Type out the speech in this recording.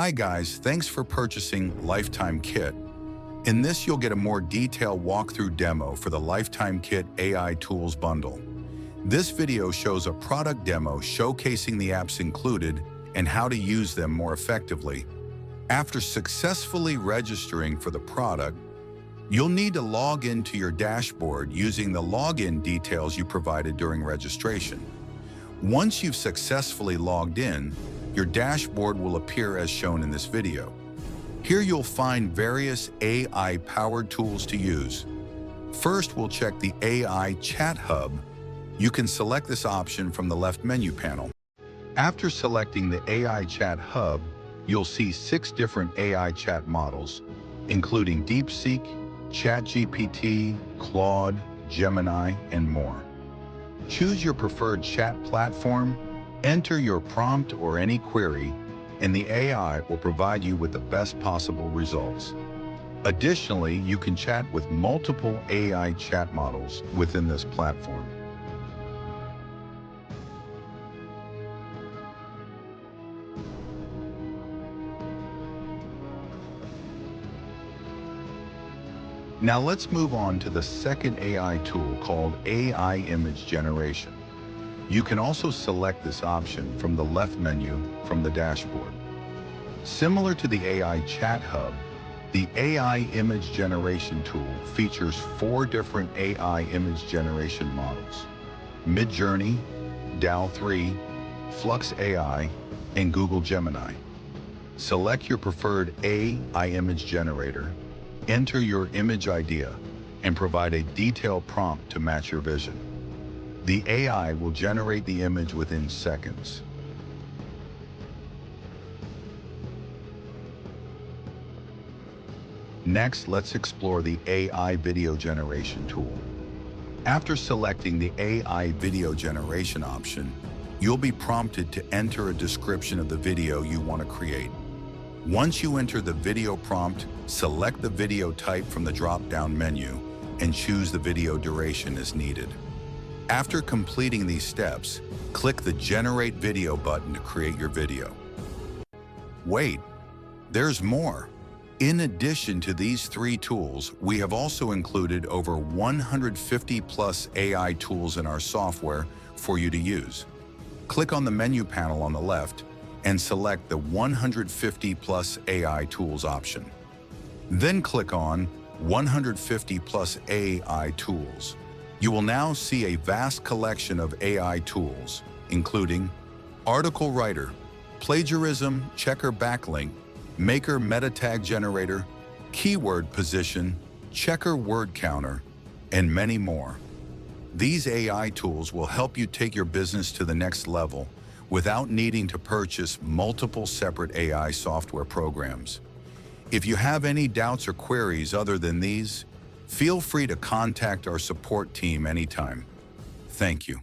Hi guys, thanks for purchasing LifeTime Kit. In this, you'll get a more detailed walkthrough demo for the LifeTime Kit AI Tools Bundle. This video shows a product demo showcasing the apps included and how to use them more effectively. After successfully registering for the product, you'll need to log into your dashboard using the login details you provided during registration. Once you've successfully logged in, your dashboard will appear as shown in this video. Here you'll find various AI-powered tools to use. First, we'll check the AI Chat Hub. You can select this option from the left menu panel. After selecting the AI Chat Hub, you'll see 6 different AI chat models, including DeepSeek, ChatGPT, Claude, Gemini, and more. Choose your preferred chat platform, enter your prompt or any query, and the AI will provide you with the best possible results. Additionally, you can chat with multiple AI chat models within this platform. Now let's move on to the second AI tool called AI Image Generation. You can also select this option from the left menu from the dashboard. Similar to the AI Chat Hub, the AI Image Generation tool features 4 different AI image generation models: Midjourney, DALL-E, Flux AI, and Google Gemini. Select your preferred AI image generator, enter your image idea, and provide a detailed prompt to match your vision. The AI will generate the image within seconds. Next, let's explore the AI video generation tool. After selecting the AI video generation option, you'll be prompted to enter a description of the video you want to create. Once you enter the video prompt, select the video type from the drop-down menu and choose the video duration as needed. After completing these steps, click the Generate Video button to create your video. Wait, there's more. In addition to these 3 tools, we have also included over 150 plus AI tools in our software for you to use. Click on the menu panel on the left and select the 150 plus AI tools option. Then click on 150 plus AI tools. You will now see a vast collection of AI tools, including article writer, plagiarism checker backlink, maker meta tag generator, keyword position, checker word counter, and many more. These AI tools will help you take your business to the next level without needing to purchase multiple separate AI software programs. If you have any doubts or queries other than these, feel free to contact our support team anytime. Thank you.